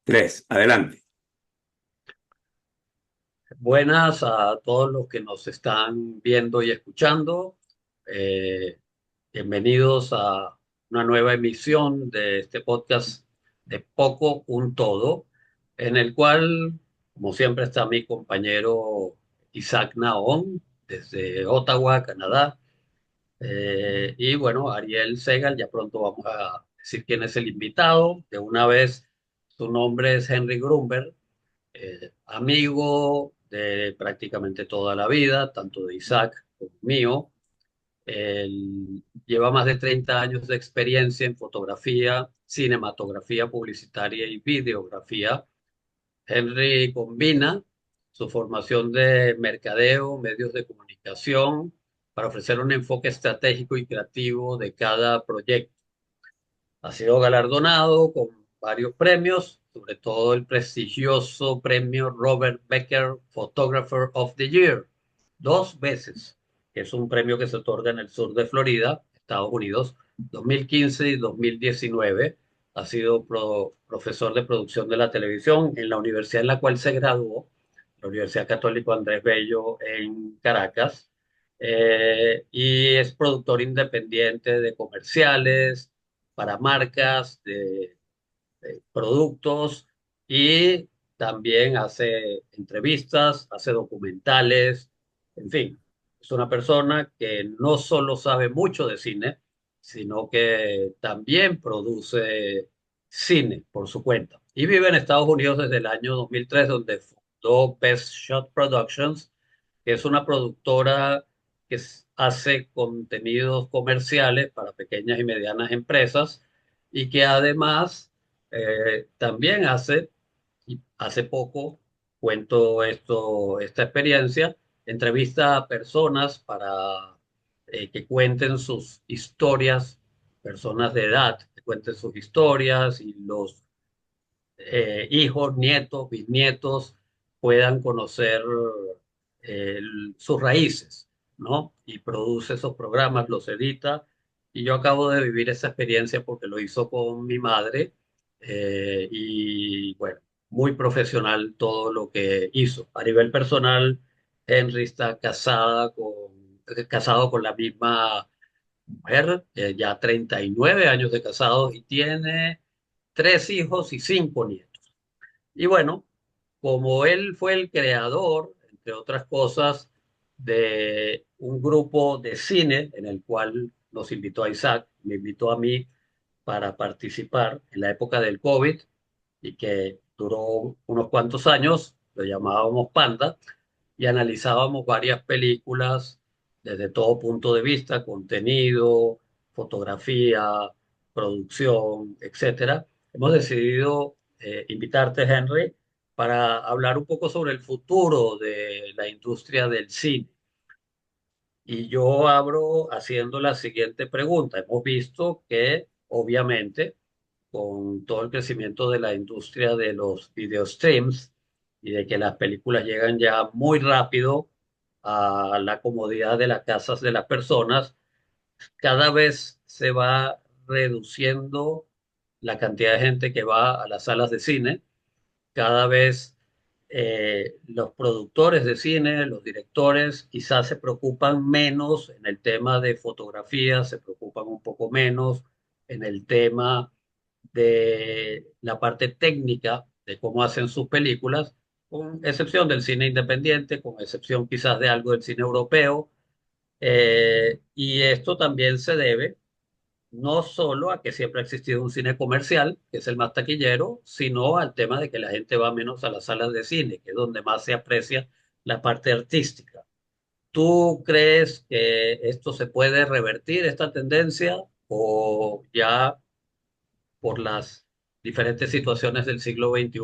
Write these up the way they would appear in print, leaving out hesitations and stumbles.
Tres, adelante. Buenas a todos los que nos están viendo y escuchando. Eh, Bienvenidos a una nueva emisión de este podcast de Poco un Todo, en el cual, como siempre, está mi compañero Isaac Naón desde Ottawa, Canadá. Y bueno, Ariel Segal, ya pronto vamos a decir quién es el invitado. De una vez, su nombre es Henry Grunberg, amigo de prácticamente toda la vida, tanto de Isaac como mío. Él lleva más de 30 años de experiencia en fotografía, cinematografía publicitaria y videografía. Henry combina su formación de mercadeo, medios de comunicación, para ofrecer un enfoque estratégico y creativo de cada proyecto. Ha sido galardonado con varios premios, sobre todo el prestigioso premio Robert Becker Photographer of the Year, dos veces, que es un premio que se otorga en el sur de Florida, Estados Unidos, 2015 y 2019. Ha sido profesor de producción de la televisión en la universidad en la cual se graduó, la Universidad Católica Andrés Bello en Caracas, y es productor independiente de comerciales para marcas de productos, y también hace entrevistas, hace documentales, en fin, es una persona que no solo sabe mucho de cine, sino que también produce cine por su cuenta. Y vive en Estados Unidos desde el año 2003, donde fundó Best Shot Productions, que es una productora que hace contenidos comerciales para pequeñas y medianas empresas, y que además también y hace poco, cuento esta experiencia, entrevista a personas para que cuenten sus historias, personas de edad, que cuenten sus historias, y los hijos, nietos, bisnietos puedan conocer sus raíces, ¿no? Y produce esos programas, los edita. Y yo acabo de vivir esa experiencia porque lo hizo con mi madre, y bueno, muy profesional todo lo que hizo. A nivel personal, Henry está casado con la misma mujer, ya 39 años de casado, y tiene tres hijos y cinco nietos. Y bueno, como él fue el creador, entre otras cosas, de un grupo de cine en el cual nos invitó a Isaac, me invitó a mí para participar en la época del COVID, y que duró unos cuantos años, lo llamábamos Panda, y analizábamos varias películas desde todo punto de vista: contenido, fotografía, producción, etcétera. Hemos decidido invitarte, Henry, para hablar un poco sobre el futuro de la industria del cine. Y yo abro haciendo la siguiente pregunta. Hemos visto que, obviamente, con todo el crecimiento de la industria de los video streams y de que las películas llegan ya muy rápido a la comodidad de las casas de las personas, cada vez se va reduciendo la cantidad de gente que va a las salas de cine. Cada vez los productores de cine, los directores, quizás se preocupan menos en el tema de fotografía, se preocupan un poco menos en el tema de la parte técnica de cómo hacen sus películas, con excepción del cine independiente, con excepción quizás de algo del cine europeo. Y esto también se debe no solo a que siempre ha existido un cine comercial, que es el más taquillero, sino al tema de que la gente va menos a las salas de cine, que es donde más se aprecia la parte artística. ¿Tú crees que esto se puede revertir, esta tendencia, o ya por las diferentes situaciones del siglo XXI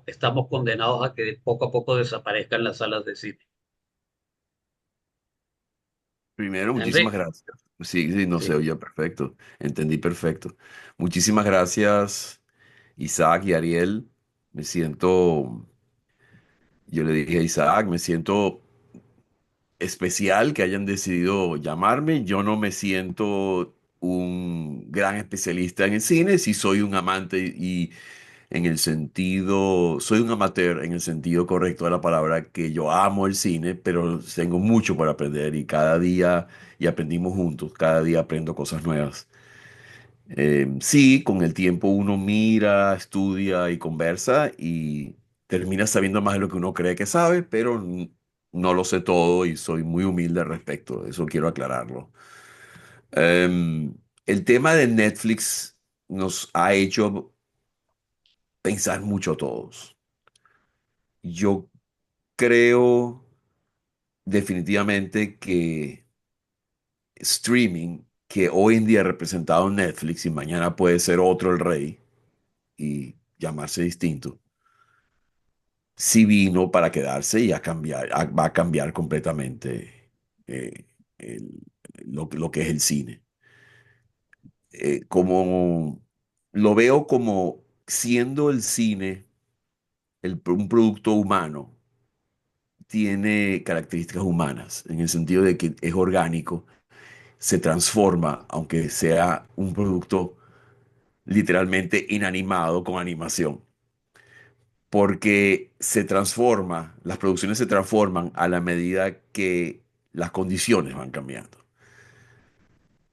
estamos condenados a que poco a poco desaparezcan las salas de cine? Primero, muchísimas Henry, gracias. Sí, sí, no se sí. oye perfecto. Entendí perfecto. Muchísimas gracias, Isaac y Ariel. Me siento, yo le dije a Isaac, me siento especial que hayan decidido llamarme. Yo no me siento un gran especialista en el cine, sí soy un amante en el sentido, soy un amateur en el sentido correcto de la palabra, que yo amo el cine, pero tengo mucho por aprender y cada día, y aprendimos juntos, cada día aprendo cosas nuevas. Sí, con el tiempo uno mira, estudia y conversa y termina sabiendo más de lo que uno cree que sabe, pero no lo sé todo y soy muy humilde al respecto, eso quiero aclararlo. Em, el tema de Netflix nos ha hecho pensar mucho a todos. Yo creo definitivamente que streaming, que hoy en día es representado en Netflix y mañana puede ser otro el rey y llamarse distinto, sí vino para quedarse y a cambiar, va a cambiar completamente eh, el- lo que es el cine. Como lo veo como siendo el cine un producto humano, tiene características humanas, en el sentido de que es orgánico, se transforma, aunque sea un producto literalmente inanimado con animación, porque se transforma, las producciones se transforman a la medida que las condiciones van cambiando.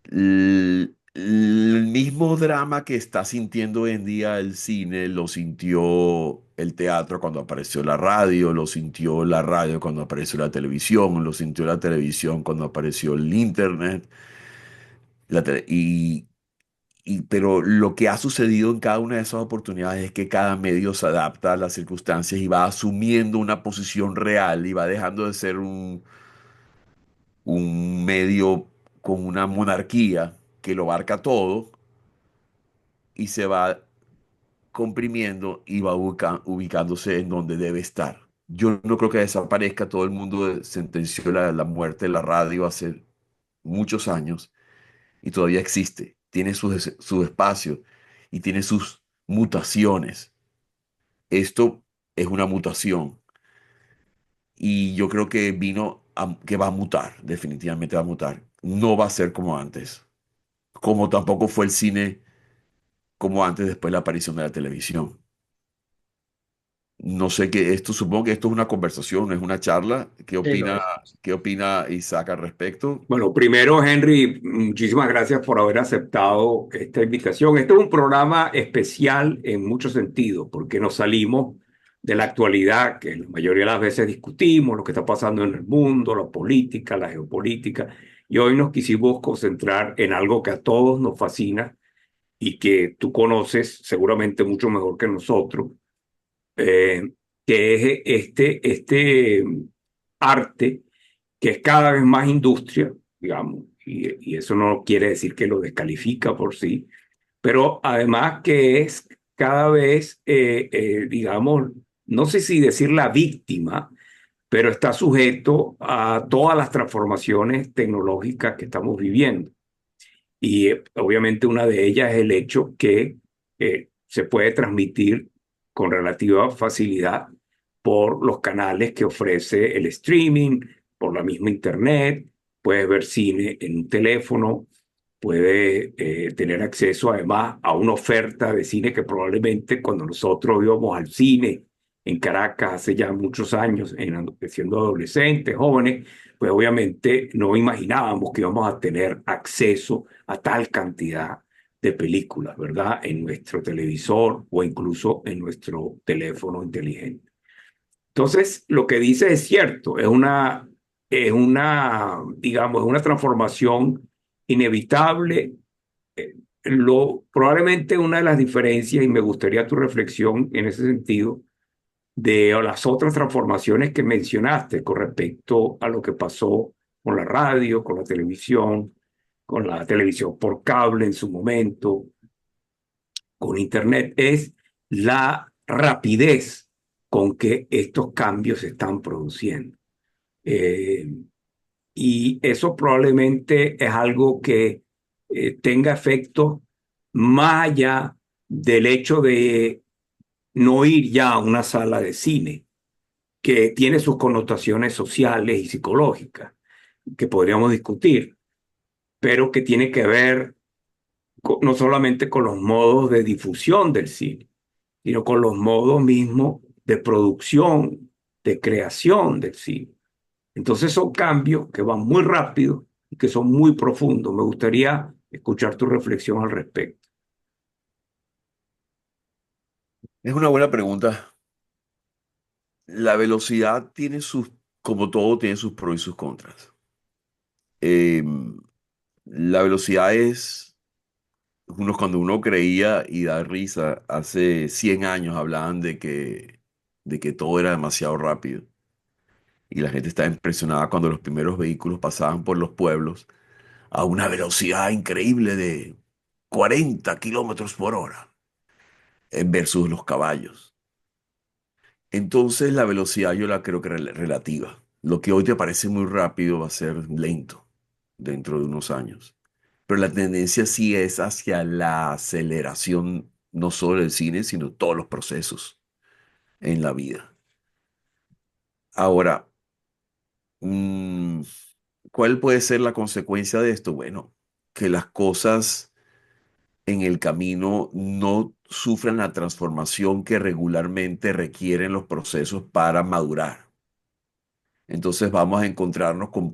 El mismo drama que está sintiendo hoy en día el cine lo sintió el teatro cuando apareció la radio, lo sintió la radio cuando apareció la televisión, lo sintió la televisión cuando apareció el internet. Pero lo que ha sucedido en cada una de esas oportunidades es que cada medio se adapta a las circunstancias y va asumiendo una posición real y va dejando de ser un medio con una monarquía que lo abarca todo y se va comprimiendo y va ubicándose en donde debe estar. Yo no creo que desaparezca, todo el mundo sentenció la muerte de la radio hace muchos años y todavía existe, tiene su espacio y tiene sus mutaciones. Esto es una mutación y yo creo que que va a mutar, definitivamente va a mutar. No va a ser como antes, como tampoco fue el cine como antes después de la aparición de la televisión. No sé qué, supongo que esto es una conversación, no es una charla. Sí, lo es. Qué opina Isaac al respecto? Bueno, primero, Henry, muchísimas gracias por haber aceptado esta invitación. Este es un programa especial en muchos sentidos, porque nos salimos de la actualidad, que la mayoría de las veces discutimos, lo que está pasando en el mundo, la política, la geopolítica, y hoy nos quisimos concentrar en algo que a todos nos fascina y que tú conoces seguramente mucho mejor que nosotros, eh, que es este arte que es cada vez más industria, digamos, y eso no quiere decir que lo descalifica por sí, pero además que es cada vez, digamos, no sé si decir la víctima, pero está sujeto a todas las transformaciones tecnológicas que estamos viviendo. Y obviamente una de ellas es el hecho que se puede transmitir con relativa facilidad por los canales que ofrece el streaming, por la misma internet, puedes ver cine en un teléfono, puedes tener acceso además a una oferta de cine que probablemente cuando nosotros íbamos al cine en Caracas hace ya muchos años, siendo adolescentes, jóvenes, pues obviamente no imaginábamos que íbamos a tener acceso a tal cantidad de películas, ¿verdad? En nuestro televisor o incluso en nuestro teléfono inteligente. Entonces, lo que dice es cierto, digamos, es una transformación inevitable. Probablemente una de las diferencias, y me gustaría tu reflexión en ese sentido, de las otras transformaciones que mencionaste con respecto a lo que pasó con la radio, con la televisión por cable en su momento, con Internet, es la rapidez con que estos cambios se están produciendo. Eh, y eso probablemente es algo que tenga efectos más allá del hecho de no ir ya a una sala de cine, que tiene sus connotaciones sociales y psicológicas, que podríamos discutir, pero que tiene que ver no solamente con los modos de difusión del cine, sino con los modos mismos de producción, de creación del cine. Entonces son cambios que van muy rápido y que son muy profundos. Me gustaría escuchar tu reflexión al respecto. Es una buena pregunta. La velocidad tiene sus, como todo, tiene sus pros y sus contras. Em, la velocidad es, cuando uno creía y da risa, hace 100 años hablaban de que todo era demasiado rápido. Y la gente estaba impresionada cuando los primeros vehículos pasaban por los pueblos a una velocidad increíble de 40 kilómetros por hora versus los caballos. Entonces la velocidad yo la creo que es relativa. Lo que hoy te parece muy rápido va a ser lento dentro de unos años. Pero la tendencia sí es hacia la aceleración, no solo del cine, sino todos los procesos en la vida. Ahora, mm, ¿cuál puede ser la consecuencia de esto? Bueno, que las cosas en el camino no sufran la transformación que regularmente requieren los procesos para madurar. Entonces vamos a encontrarnos con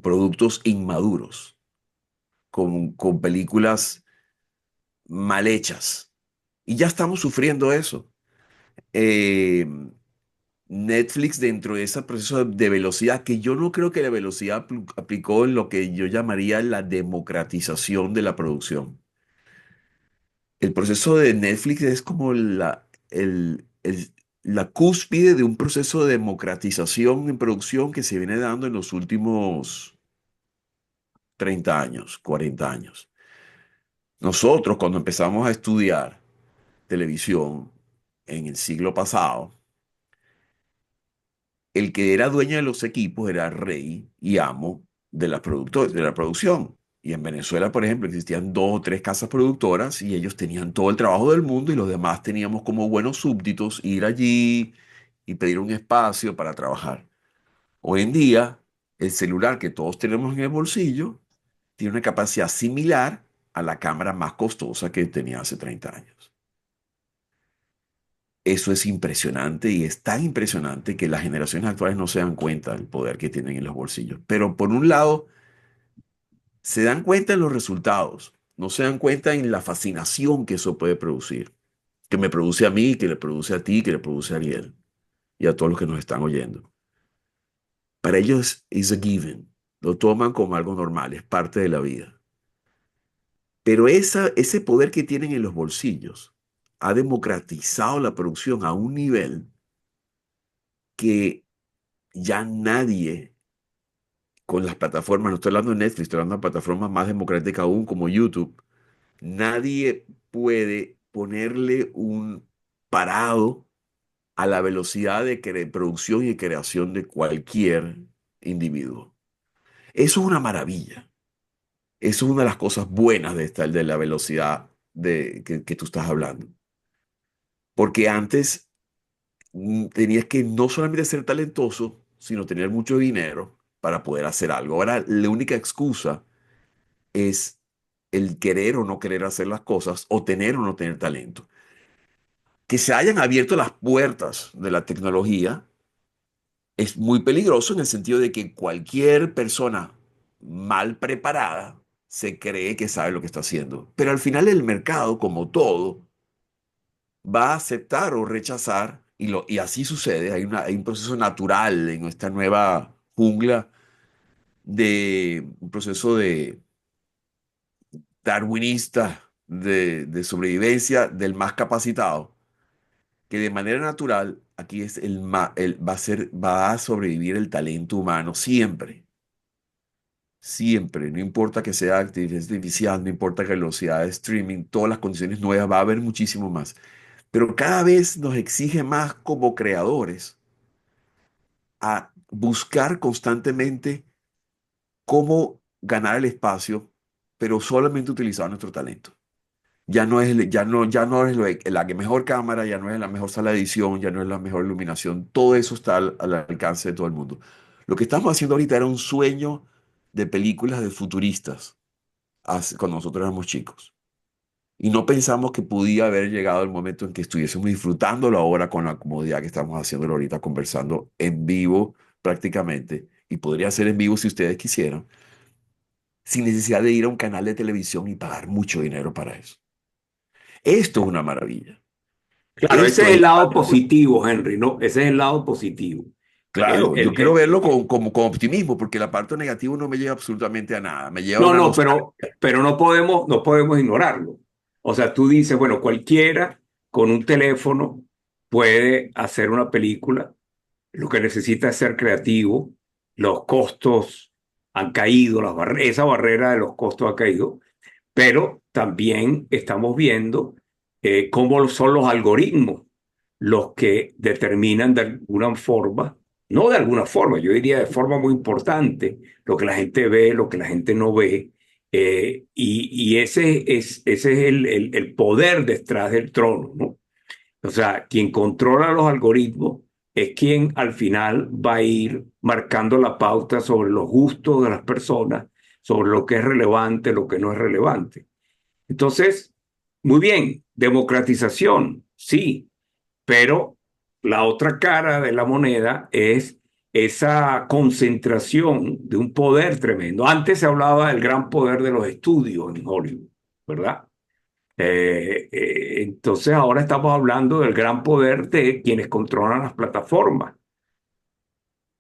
productos inmaduros, con películas mal hechas. Y ya estamos sufriendo eso. Eh, Netflix dentro de ese proceso de velocidad, que yo no creo que la velocidad aplicó en lo que yo llamaría la democratización de la producción. El proceso de Netflix es como la cúspide de un proceso de democratización en producción que se viene dando en los últimos 30 años, 40 años. Nosotros, cuando empezamos a estudiar televisión en el siglo pasado, el que era dueño de los equipos era rey y amo de la producción. Y en Venezuela, por ejemplo, existían dos o tres casas productoras y ellos tenían todo el trabajo del mundo y los demás teníamos como buenos súbditos ir allí y pedir un espacio para trabajar. Hoy en día, el celular que todos tenemos en el bolsillo tiene una capacidad similar a la cámara más costosa que tenía hace 30 años. Eso es impresionante y es tan impresionante que las generaciones actuales no se dan cuenta del poder que tienen en los bolsillos. Pero por un lado, se dan cuenta en los resultados, no se dan cuenta en la fascinación que eso puede producir, que me produce a mí, que le produce a ti, que le produce a Ariel y a todos los que nos están oyendo. Para ellos es a given, lo toman como algo normal, es parte de la vida. Pero ese poder que tienen en los bolsillos ha democratizado la producción a un nivel que ya nadie con las plataformas, no estoy hablando de Netflix, estoy hablando de plataformas más democráticas aún como YouTube, nadie puede ponerle un parado a la velocidad de producción y creación de cualquier individuo. Eso es una maravilla. Eso es una de las cosas buenas de la velocidad que tú estás hablando. Porque antes tenías que no solamente ser talentoso, sino tener mucho dinero para poder hacer algo. Ahora, la única excusa es el querer o no querer hacer las cosas o tener o no tener talento. Que se hayan abierto las puertas de la tecnología es muy peligroso en el sentido de que cualquier persona mal preparada se cree que sabe lo que está haciendo. Pero al final el mercado, como todo, va a aceptar o rechazar, y así sucede, hay un proceso natural en esta nueva jungla de un proceso de darwinista de sobrevivencia del más capacitado, que de manera natural aquí es va a sobrevivir el talento humano siempre, siempre, no importa que sea inteligencia artificial, no importa que velocidad de streaming, todas las condiciones nuevas, va a haber muchísimo más. Pero cada vez nos exige más como creadores a buscar constantemente cómo ganar el espacio, pero solamente utilizando nuestro talento. Ya no es la que mejor cámara, ya no es la mejor sala de edición, ya no es la mejor iluminación. Todo eso está al alcance de todo el mundo. Lo que estamos haciendo ahorita era un sueño de películas de futuristas cuando nosotros éramos chicos. Y no pensamos que podía haber llegado el momento en que estuviésemos disfrutándolo ahora con la comodidad que estamos haciéndolo ahorita, conversando en vivo prácticamente. Y podría ser en vivo si ustedes quisieran, sin necesidad de ir a un canal de televisión y pagar mucho dinero para eso. Esto es una maravilla. Claro, ese Esto es es el lado igual de bueno. positivo, Henry, ¿no? Ese es el lado positivo. El, Claro, yo el- quiero el- verlo con optimismo, porque la parte negativa no me lleva absolutamente a nada. Me lleva a no, una no, nostalgia. pero no podemos ignorarlo. O sea, tú dices, bueno, cualquiera con un teléfono puede hacer una película. Lo que necesita es ser creativo. Los costos han caído, esa barrera de los costos ha caído, pero también estamos viendo cómo son los algoritmos los que determinan de alguna forma, no de alguna forma, yo diría de forma muy importante, lo que la gente ve, lo que la gente no ve, y ese es el poder detrás del trono, ¿no? O sea, quien controla los algoritmos es quien al final va a ir marcando la pauta sobre los gustos de las personas, sobre lo que es relevante, lo que no es relevante. Entonces, muy bien, democratización, sí, pero la otra cara de la moneda es esa concentración de un poder tremendo. Antes se hablaba del gran poder de los estudios en Hollywood, ¿verdad? Entonces ahora estamos hablando del gran poder de quienes controlan las plataformas,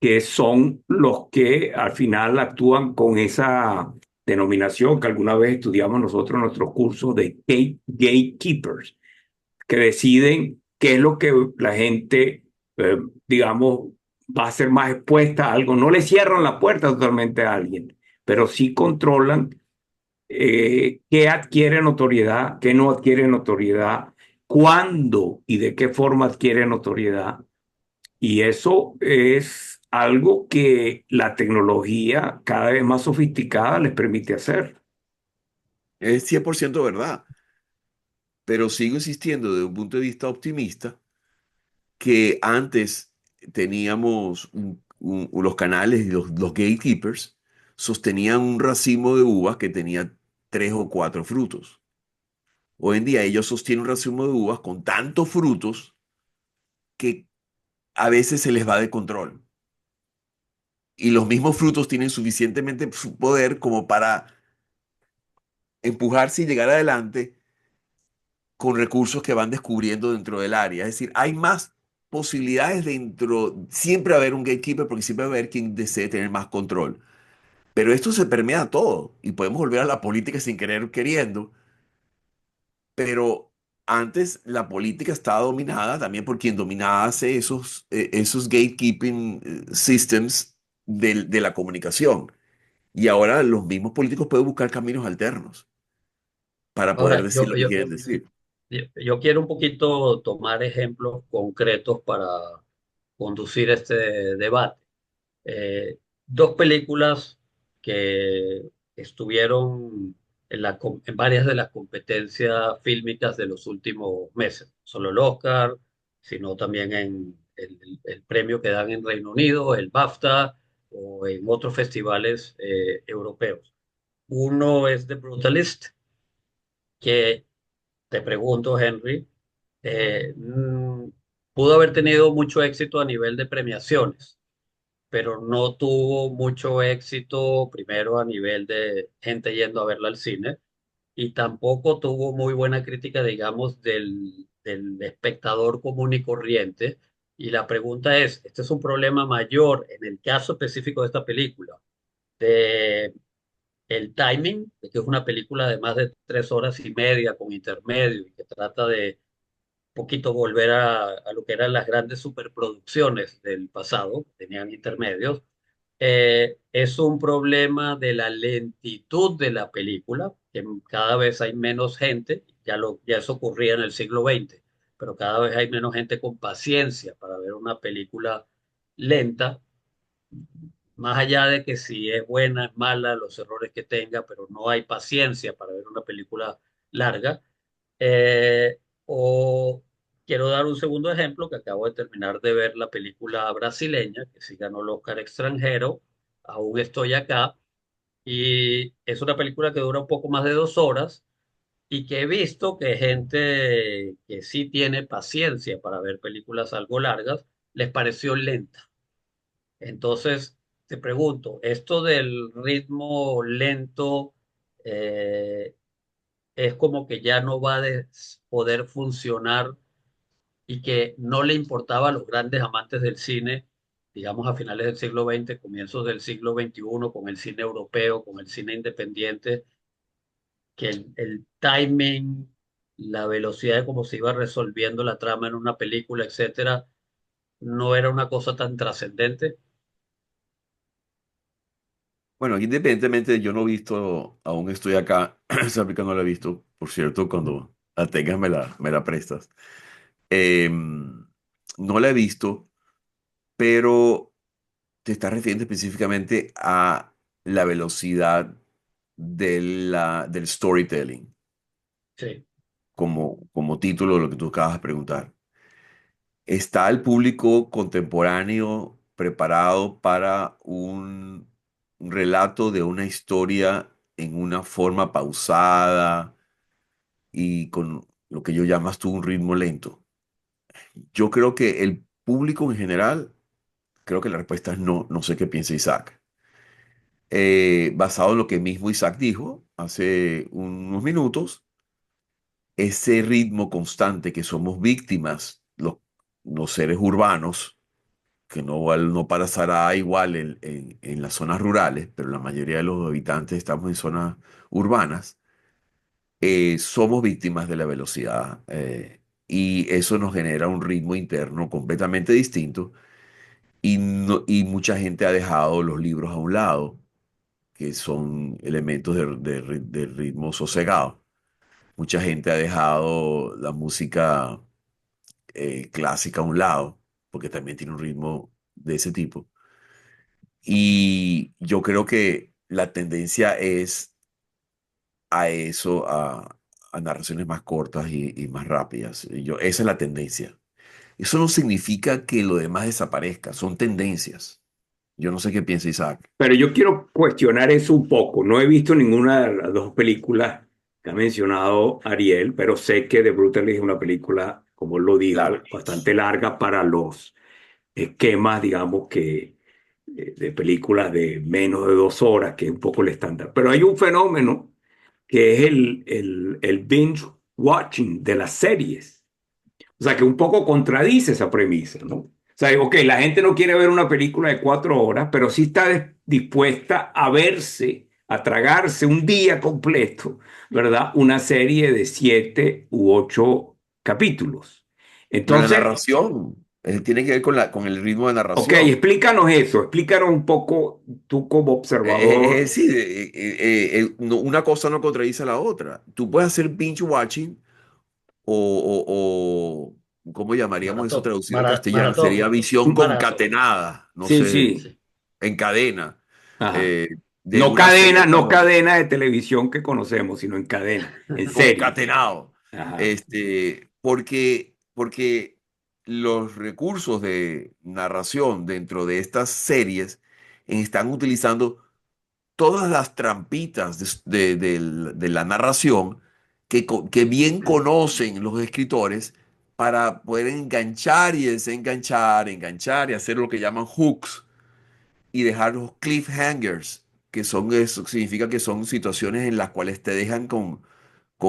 que son los que al final actúan con esa denominación que alguna vez estudiamos nosotros en nuestros cursos de gatekeepers, que deciden qué es lo que la gente, digamos, va a ser más expuesta a algo. No le cierran la puerta totalmente a alguien, pero sí controlan qué adquiere notoriedad, qué no adquiere notoriedad, cuándo y de qué forma adquiere notoriedad. Y eso es algo que la tecnología cada vez más sofisticada les permite hacer. Es 100% verdad, pero sigo insistiendo desde un punto de vista optimista que antes teníamos los canales y los gatekeepers sostenían un racimo de uvas que tenía 3 o 4 frutos. Hoy en día ellos sostienen un racimo de uvas con tantos frutos que a veces se les va de control. Y los mismos frutos tienen suficientemente poder como para empujarse y llegar adelante con recursos que van descubriendo dentro del área. Es decir, hay más posibilidades dentro, siempre va a haber un gatekeeper porque siempre va a haber quien desee tener más control. Pero esto se permea a todo y podemos volver a la política sin querer queriendo, pero antes la política estaba dominada también por quien dominaba hace esos gatekeeping systems de la comunicación. Y ahora los mismos políticos pueden buscar caminos alternos para poder Ahora, decir lo que quieren decir. yo quiero un poquito tomar ejemplos concretos para conducir este debate. Dos películas que estuvieron en varias de las competencias fílmicas de los últimos meses, no solo el Oscar, sino también en el premio que dan en Reino Unido, el BAFTA o en otros festivales europeos. Uno es The Brutalist, que te pregunto, Henry, pudo haber tenido mucho éxito a nivel de premiaciones, pero no tuvo mucho éxito primero a nivel de gente yendo a verla al cine y tampoco tuvo muy buena crítica, digamos, del espectador común y corriente. Y la pregunta es, ¿este es un problema mayor en el caso específico de esta película, de el timing, de que es una película de más de 3 horas y media con intermedio y que trata de poquito volver a lo que eran las grandes superproducciones del pasado, tenían intermedios? Es un problema de la lentitud de la película, que cada vez hay menos gente, ya eso ocurría en el siglo XX, pero cada vez hay menos gente con paciencia para ver una película lenta, más allá de que si es buena, es mala, los errores que tenga, pero no hay paciencia para ver una película larga. O quiero dar un segundo ejemplo, que acabo de terminar de ver la película brasileña, que sí ganó el Oscar extranjero, Aún estoy acá, y es una película que dura un poco más de 2 horas y que he visto que gente que sí tiene paciencia para ver películas algo largas, les pareció lenta. Entonces, te pregunto, ¿esto del ritmo lento eh, es como que ya no va a poder funcionar y que no le importaba a los grandes amantes del cine, digamos a finales del siglo XX, comienzos del siglo XXI, con el cine europeo, con el cine independiente, que el timing, la velocidad de cómo se iba resolviendo la trama en una película, etcétera, no era una cosa tan trascendente? Bueno, independientemente, yo no he visto, aún estoy acá, esa película no la he visto, por cierto, cuando la tengas me la prestas. No la he visto, pero te estás refiriendo específicamente a la velocidad del storytelling, Sí, como título de lo que tú acabas de preguntar. ¿Está el público contemporáneo preparado para un relato de una historia en una forma pausada y con lo que yo llamas tú un ritmo lento? Yo creo que el público en general, creo que la respuesta es no, no sé qué piensa Isaac. Basado en lo que mismo Isaac dijo hace unos minutos, ese ritmo constante que somos víctimas, los seres urbanos, que no pasará igual en las zonas rurales, pero la mayoría de los habitantes estamos en zonas urbanas, somos víctimas de la velocidad, y eso nos genera un ritmo interno completamente distinto y mucha gente ha dejado los libros a un lado, que son elementos del ritmo sosegado. Mucha gente ha dejado la música clásica a un lado, porque también tiene un ritmo de ese tipo. Y yo creo que la tendencia es a eso, a narraciones más cortas y más rápidas. Esa es la tendencia. Eso no significa que lo demás desaparezca, son tendencias. Yo no sé qué piensa Isaac. Pero yo quiero cuestionar eso un poco. No he visto ninguna de las dos películas que ha mencionado Ariel, pero sé que The Brutalist es una película, como él lo Claro. dijo, bastante larga para los esquemas, digamos, de películas de menos de 2 horas, que es un poco el estándar. Pero hay un fenómeno que es el binge watching de las series. O sea, que un poco contradice esa premisa, ¿no? O sea, ok, la gente no quiere ver una película de 4 horas, pero sí está dispuesta a verse, a tragarse un día completo, ¿verdad? Una serie de 7 u 8 capítulos. Pero la Entonces, narración tiene que ver con el ritmo de ok, narración. explícanos eso, explícanos un poco tú como Es observador. decir, una cosa no contradice a la otra. Tú puedes hacer binge watching ¿cómo llamaríamos eso maratón, traducido al castellano? maratón, Sería visión un maratón. concatenada, no Sí, sé, sí. Sí, en cadena, Ajá. eh, de una serie No tras otra, cadena de televisión que conocemos, sino en cadena, en serie. concatenado. Ajá. Porque los recursos de narración dentro de estas series están utilizando todas las trampitas de la narración que bien conocen los escritores para poder enganchar y desenganchar, enganchar y hacer lo que llaman hooks y dejar los cliffhangers, que son eso, significa que son situaciones en las cuales te dejan con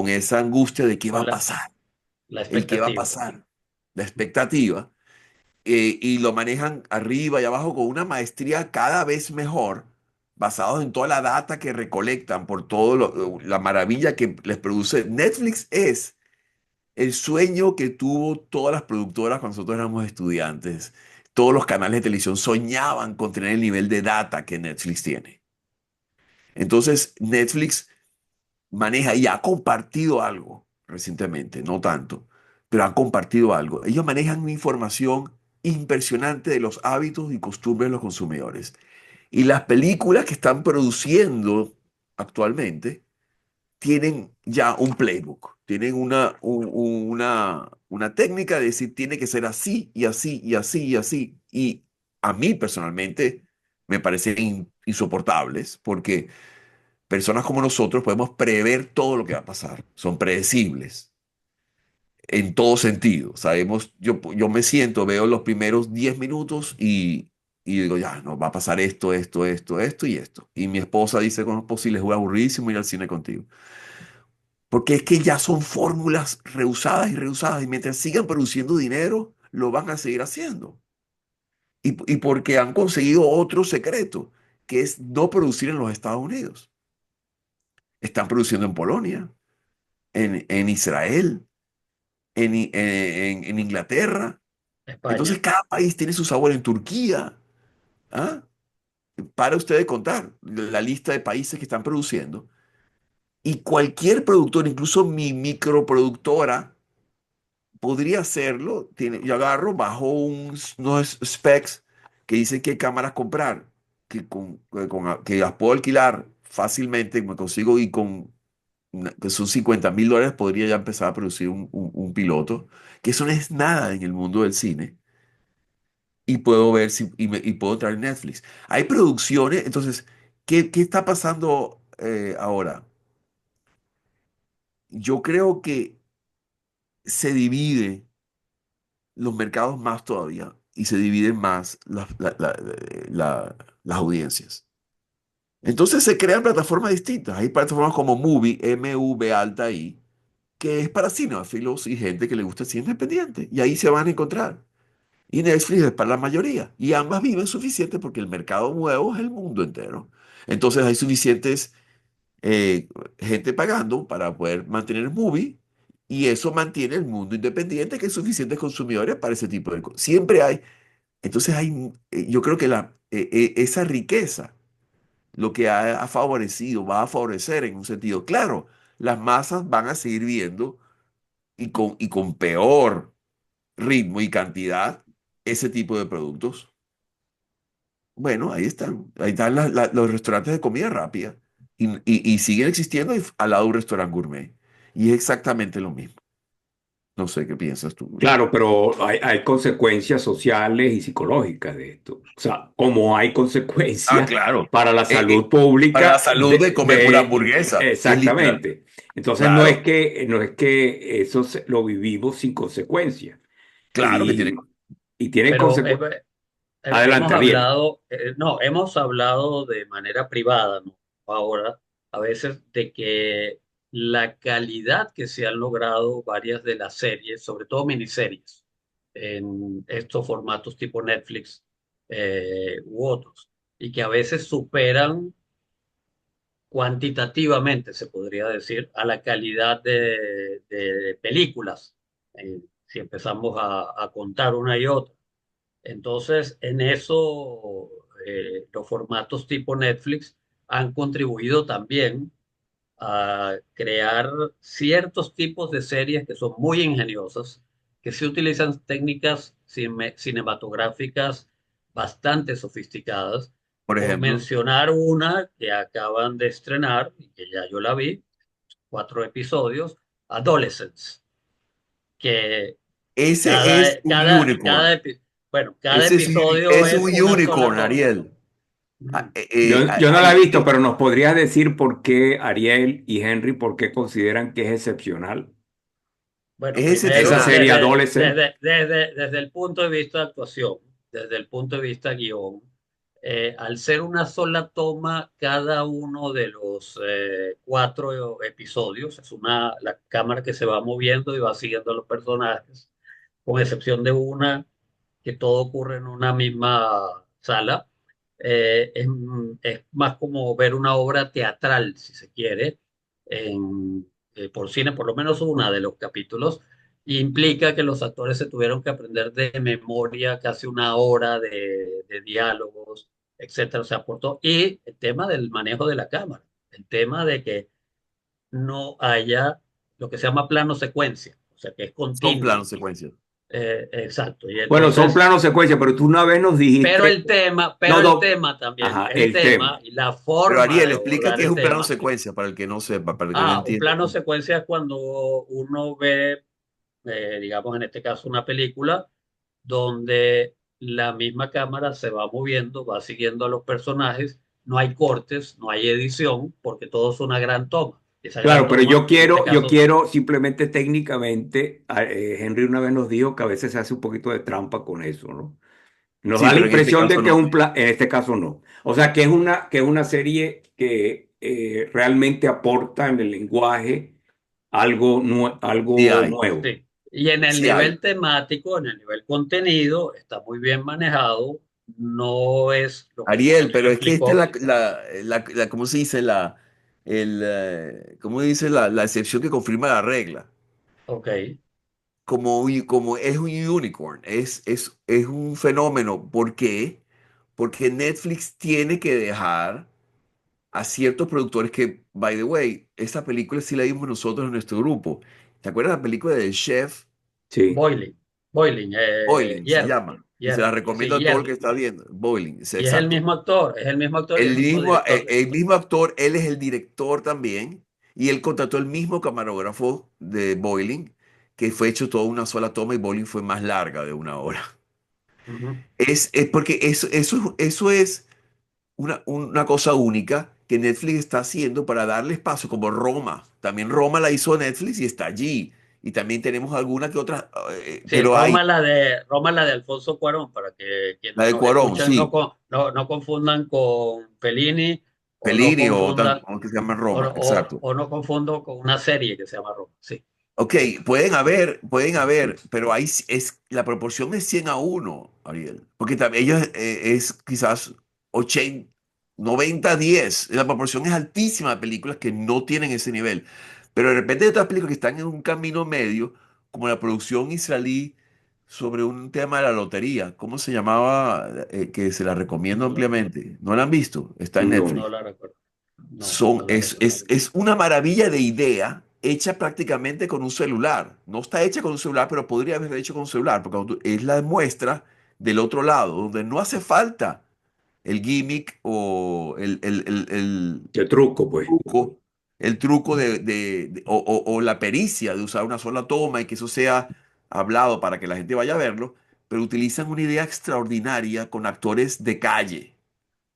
esa angustia de qué va con a pasar, la el qué va a expectativa. pasar, la expectativa, y lo manejan arriba y abajo con una maestría cada vez mejor, basados en toda la data que recolectan por todo la maravilla que les produce. Netflix es el sueño que tuvo todas las productoras cuando nosotros éramos estudiantes. Todos los canales de televisión soñaban con tener el nivel de data que Netflix tiene. Entonces, Netflix maneja y ha compartido algo recientemente, no tanto, pero han compartido algo. Ellos manejan una información impresionante de los hábitos y costumbres de los consumidores. Y las películas que están produciendo actualmente tienen ya un playbook, tienen una técnica de decir tiene que ser así y así y así y así. Y a mí personalmente me parecen insoportables porque personas como nosotros podemos prever todo lo que va a pasar. Son predecibles en todo sentido. Sabemos, yo me siento, veo los primeros 10 minutos y digo, ya, no, va a pasar esto, esto, esto, esto y esto. Y mi esposa dice, ¿cómo es posible? Es aburridísimo ir al cine contigo. Porque es que ya son fórmulas reusadas y reusadas. Y mientras sigan produciendo dinero, lo van a seguir haciendo. Y porque han conseguido otro secreto, que es no producir en los Estados Unidos. Están produciendo en Polonia, en Israel, en Inglaterra. Entonces España. cada país tiene su sabor en Turquía. ¿Ah? Para usted de contar la lista de países que están produciendo. Y cualquier productor, incluso mi microproductora, podría hacerlo. Yo agarro, bajo unos specs que dicen qué cámaras comprar, que las puedo alquilar fácilmente, me consigo y que son $50,000 podría ya empezar a producir un piloto, que eso no es nada en el mundo del cine. Y puedo ver si, y puedo traer Netflix. Hay producciones, entonces, ¿qué está pasando ahora? Yo creo que se divide los mercados más todavía y se dividen más las audiencias. Entonces se crean plataformas distintas. Hay plataformas como Movie, MV alta I, que es para cinéfilos y gente que le gusta el cine independiente. Y ahí se van a encontrar. Y Netflix es para la mayoría. Y ambas viven suficiente porque el mercado nuevo es el mundo entero. Entonces hay suficientes eh, gente pagando para poder mantener el movie y eso mantiene el mundo independiente que hay suficientes consumidores para ese tipo de cosas. Siempre hay. Entonces yo creo que esa riqueza lo que ha favorecido, va a favorecer en un sentido. Claro, las masas van a seguir viendo y con peor ritmo y cantidad ese tipo de productos. Bueno, ahí están. Ahí están los restaurantes de comida rápida. Y siguen existiendo al lado de un restaurante gourmet. Y es exactamente lo mismo. No sé qué piensas tú, William. Claro, pero hay consecuencias sociales y psicológicas de esto. O sea, como hay Ah, consecuencias claro. para la Eh, salud para la pública salud de comer pura hamburguesa. Es literal. exactamente. Entonces Claro. no es que lo vivimos sin consecuencias. Claro que tiene. Y, y tienen Pero consecuencias. hemos Adelante, Ariel. hablado, no, hemos hablado de manera privada, ¿no? Ahora, a veces, de que la calidad que se han logrado varias de las series, sobre todo miniseries, en estos formatos tipo Netflix u otros, y que a veces superan cuantitativamente, se podría decir, a la calidad de películas, si empezamos a contar una y otra. Entonces, en eso, los formatos tipo Netflix han contribuido también a crear ciertos tipos de series que son muy ingeniosas, que sí utilizan técnicas cinematográficas bastante sofisticadas. Por Por ejemplo, mencionar una que acaban de estrenar, y que ya yo la vi, 4 episodios, Adolescence, que ese es un unicorn. cada episodio Es un es una sola unicorn, toma. Ariel. Yo no la he visto, pero ¿nos podrías decir por qué Ariel y Henry, por qué consideran que es excepcional Bueno, es esa primero, excepcional. serie Adolescent? desde el punto de vista de actuación, desde el punto de vista guión, al ser una sola toma, cada uno de los 4 episodios, es la cámara que se va moviendo y va siguiendo a los personajes, con excepción de una que todo ocurre en una misma sala. Es más como ver una obra teatral, si se quiere, por cine, por lo menos una de los capítulos, y implica que los actores se tuvieron que aprender de memoria casi una hora de diálogos, etcétera. O sea, y el tema del manejo de la cámara, el tema de que no haya lo que se llama plano secuencia, o sea, que es Son continuo. planos secuencias. Exacto. Y Bueno, son entonces, planos secuencia, pero tú una vez nos dijiste, pero no, el no, tema también, ajá, el el tema tema. y la Pero forma Ariel, de explica abordar qué es el un plano tema. secuencia para el que no sepa, para el que no Un entienda. plano secuencia es cuando uno ve, digamos en este caso, una película donde la misma cámara se va moviendo, va siguiendo a los personajes no hay cortes, no hay edición, porque todo es una gran toma. Esa gran Claro, pero toma, en este yo caso, quiero simplemente técnicamente, Henry una vez nos dijo que a veces se hace un poquito de trampa con eso, ¿no? Nos Sí, da la pero en este impresión caso de que es no. un plan, en este caso no. O sea, que es una serie que realmente aporta en el lenguaje Sí algo hay, nuevo. sí. Y en el sí hay. nivel temático, en el nivel contenido, está muy bien manejado. No es lo que Ariel, Jorge pero es que esta es explicó. ¿cómo se dice? ¿Cómo dice la excepción que confirma la regla? Ok, Como es un unicorn, es un fenómeno. ¿Por qué? Porque Netflix tiene que dejar a ciertos productores que, by the way, esta película sí la vimos nosotros en nuestro grupo. ¿Te acuerdas la película del chef? Sí. boiling, boiling, Boiling se hierve, llama. Y se la hierve, recomiendo sí, a todo el que hierve. está viendo. Boiling, es Y exacto. es el mismo actor y el mismo director. El mismo actor, él es el director también, y él contrató el mismo camarógrafo de Boiling, que fue hecho toda una sola toma y Boiling fue más larga de una hora. Ujú. Es porque eso es una cosa única que Netflix está haciendo para darle espacio, como Roma. También Roma la hizo Netflix y está allí. Y también tenemos alguna que otra, Sí, pero hay Roma la de Alfonso Cuarón, para que la quienes de nos Cuarón, escuchan sí. No confundan con Fellini o no Fellini o otra confundan o que se llama Roma, exacto. o no confundo con una serie que se llama Roma. Sí. Ok, pueden haber, pero ahí la proporción es 100-1, Ariel. Porque también ellos es quizás 80, 90-10. La proporción es altísima de películas que no tienen ese nivel. Pero de repente hay otras películas que están en un camino medio, como la producción israelí sobre un tema de la lotería. ¿Cómo se llamaba? Que se la recomiendo No, ampliamente. ¿No la han visto? Está en No. no Netflix. la recuerdo. No, no la recuerdo. Es una maravilla de idea hecha prácticamente con un celular. No está hecha con un celular, pero podría haberla hecho con un celular, porque es la muestra del otro lado, donde no hace falta el gimmick o El truco, pues. truco, el truco o la pericia de usar una sola toma y que eso sea hablado para que la gente vaya a verlo, pero utilizan una idea extraordinaria con actores de calle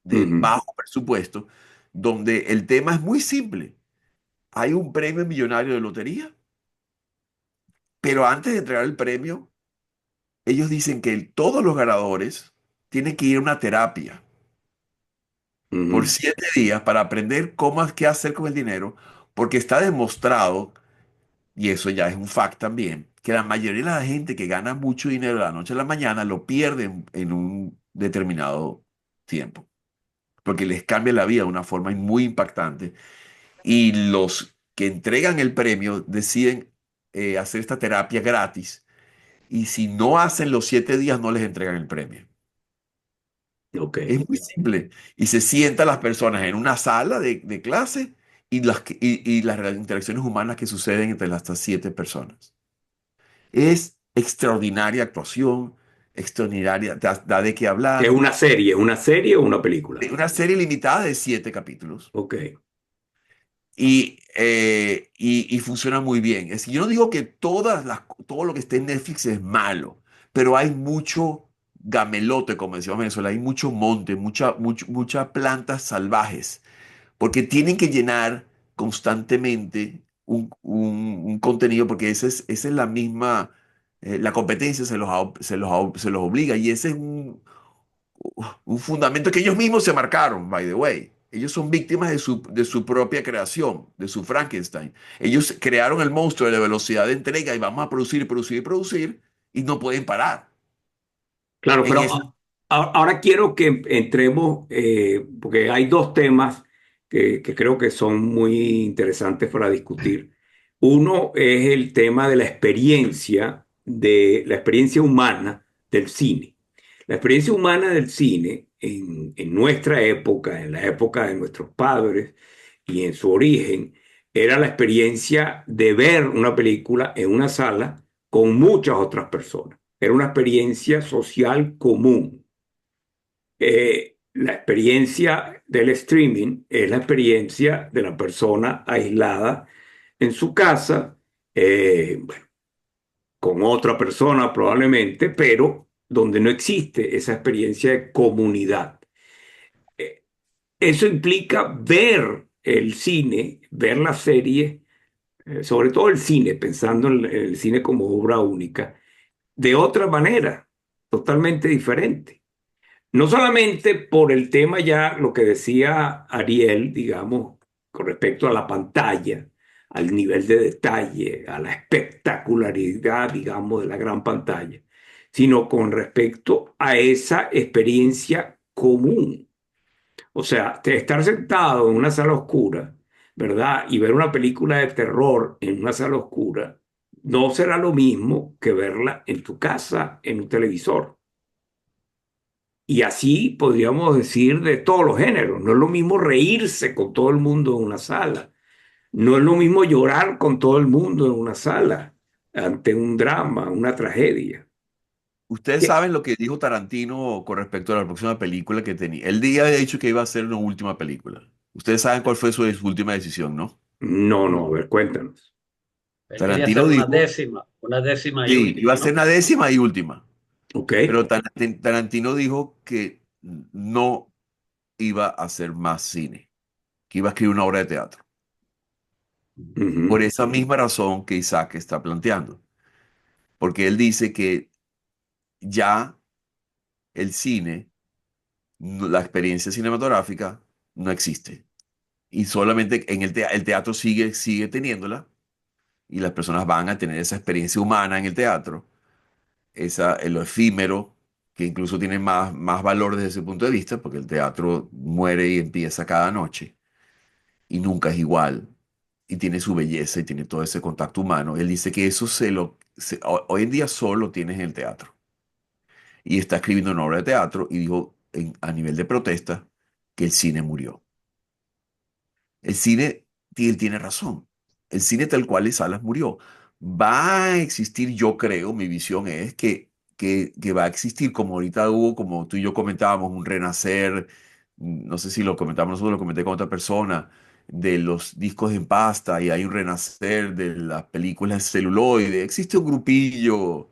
de Ujú, bajo presupuesto, donde el tema es muy simple. Hay un premio millonario de lotería, pero antes de entregar el premio, ellos dicen que todos los ganadores tienen que ir a una terapia por ujú, 7 días para aprender qué hacer con el dinero, porque está demostrado, y eso ya es un fact también, que la mayoría de la gente que gana mucho dinero de la noche a la mañana lo pierden en un determinado tiempo, porque les cambia la vida de una forma muy impactante. Y los que entregan el premio deciden hacer esta terapia gratis. Y si no hacen los 7 días, no les entregan el premio. ok. Es muy simple. Y se sientan las personas en una sala de clase y las interacciones humanas que suceden entre estas 7 personas. Es extraordinaria actuación, extraordinaria, da de qué ¿Es hablar. una serie o una película? Una serie limitada de 7 capítulos. Ok. Y funciona muy bien. Es decir, yo no digo que todo lo que esté en Netflix es malo, pero hay mucho gamelote, como decíamos en Venezuela, hay mucho monte, muchas plantas salvajes, porque tienen que llenar constantemente un contenido, porque esa es la misma, la competencia se los obliga, y ese es un fundamento que ellos mismos se marcaron, by the way. Ellos son víctimas de su propia creación, de su Frankenstein. Ellos crearon el monstruo de la velocidad de entrega y vamos a producir, producir, producir y no pueden parar. Claro, En pero eso, ahora quiero que entremos, porque hay dos temas que creo que son muy interesantes para discutir. Uno es el tema de la experiencia humana del cine. La experiencia humana del cine en nuestra época, en la época de nuestros padres y en su origen, era la experiencia de ver una película en una sala con muchas otras personas. Era una experiencia social común. La experiencia del streaming es la experiencia de la persona aislada en su casa, bueno, con otra persona probablemente, pero donde no existe esa experiencia de comunidad. eso implica ver el cine, ver la serie, sobre todo el cine, pensando en el cine como obra única, de otra manera, totalmente diferente. No solamente por el tema ya, lo que decía Ariel, digamos, con respecto a la pantalla, al nivel de detalle, a la espectacularidad, digamos, de la gran pantalla, sino con respecto a esa experiencia común. O sea, estar sentado en una sala oscura, ¿verdad? Y ver una película de terror en una sala oscura, no será lo mismo que verla en tu casa, en un televisor. Y así podríamos decir de todos los géneros. No es lo mismo reírse con todo el mundo en una sala. No es lo mismo llorar con todo el mundo en una sala ante un drama, una tragedia. Ustedes ¿Qué? saben lo que dijo Tarantino con respecto a la próxima película que tenía. Él día había dicho que iba a hacer una última película. Ustedes saben cuál fue su última decisión, ¿no? No, no, a ver, cuéntanos. Él quería hacer Tarantino dijo, una décima y sí, iba última, a ser ¿no? una décima y última. ¿Ok? Pero Tarantino dijo que no iba a hacer más cine, que iba a escribir una obra de teatro. Por Ujú, esa misma razón que Isaac está planteando. Porque él dice que ya el cine, la experiencia cinematográfica, no existe. Y solamente en el teatro sigue teniéndola y las personas van a tener esa experiencia humana en el teatro, lo efímero, que incluso tiene más valor desde ese punto de vista, porque el teatro muere y empieza cada noche y nunca es igual y tiene su belleza y tiene todo ese contacto humano. Él dice que eso hoy en día solo tienes en el teatro y está escribiendo una obra de teatro y dijo a nivel de protesta que el cine murió. El cine, él tiene razón. El cine tal cual y Salas murió. Va a existir, yo creo, mi visión es que va a existir, como ahorita hubo, como tú y yo comentábamos, un renacer, no sé si lo comentamos nosotros, lo comenté con otra persona, de los discos en pasta y hay un renacer de las películas en celuloide. Existe un grupillo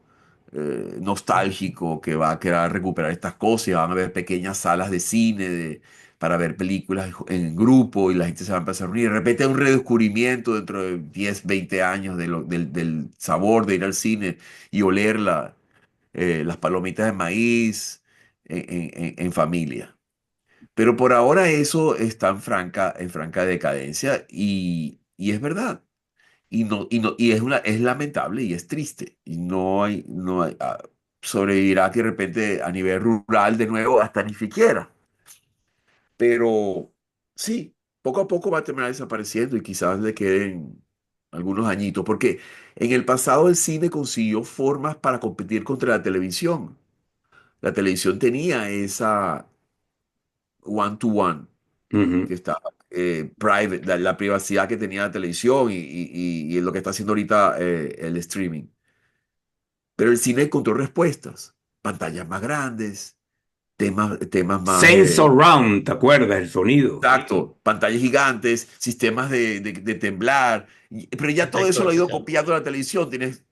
nostálgico que va a querer recuperar estas cosas y van a haber pequeñas salas de cine para ver películas en grupo y la gente se va a empezar a reunir. De repente hay un redescubrimiento dentro de 10 20 años del sabor de ir al cine y oler las palomitas de maíz en familia. Pero por ahora eso está en franca decadencia y es verdad. Y es lamentable y es triste. Y no hay, sobrevivirá que de repente a nivel rural de nuevo hasta ni siquiera. Pero sí, poco a poco va a terminar desapareciendo y quizás le queden algunos añitos, porque en el pasado el cine consiguió formas para competir contra la televisión. La televisión tenía esa one-to-one que ujú. estaba private, la privacidad que tenía la televisión y lo que está haciendo ahorita el streaming. Pero el cine encontró respuestas, pantallas más grandes, temas más... Sense Round, ¿te acuerdas? El sonido. Exacto, pantallas gigantes, sistemas de temblar, pero ya todo eso Efectos lo ha ido especiales. copiando la televisión. Tienes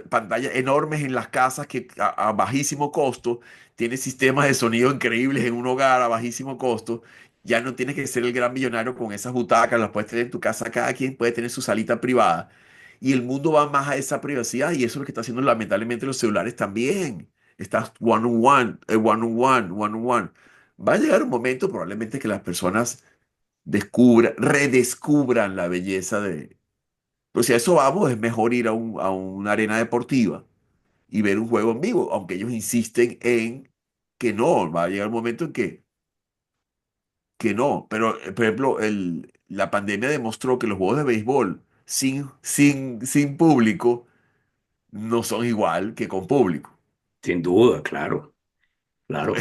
pantallas enormes en las casas que a bajísimo costo, tienes sistemas de sonido increíbles en un hogar a bajísimo costo. Ya no tienes que ser el gran millonario con esas butacas, las puedes tener en tu casa, cada quien puede tener su salita privada. Y el mundo va más a esa privacidad y eso es lo que está haciendo lamentablemente los celulares también. Estás one on one. Va a llegar un momento probablemente que las personas redescubran la belleza de... Pero si a eso vamos, es mejor ir a una arena deportiva y ver un juego en vivo, aunque ellos insisten en que no, va a llegar un momento en que no. Pero, por ejemplo, la pandemia demostró que los juegos de béisbol sin público no son igual que con público. Sin duda, claro, claro.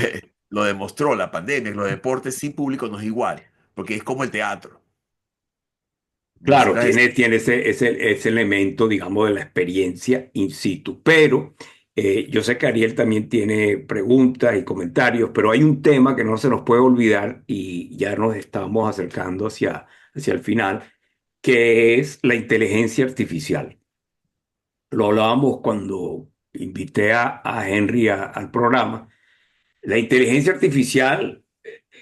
Lo demostró la pandemia, los deportes sin público no es igual, porque es como el teatro. Claro, Necesitas tiene ese elemento, digamos, de la experiencia in situ. Pero yo sé que Ariel también tiene preguntas y comentarios, pero hay un tema que no se nos puede olvidar y ya nos estamos acercando hacia el final, que es la inteligencia artificial. Lo hablábamos cuando invité a Henry al programa. La inteligencia artificial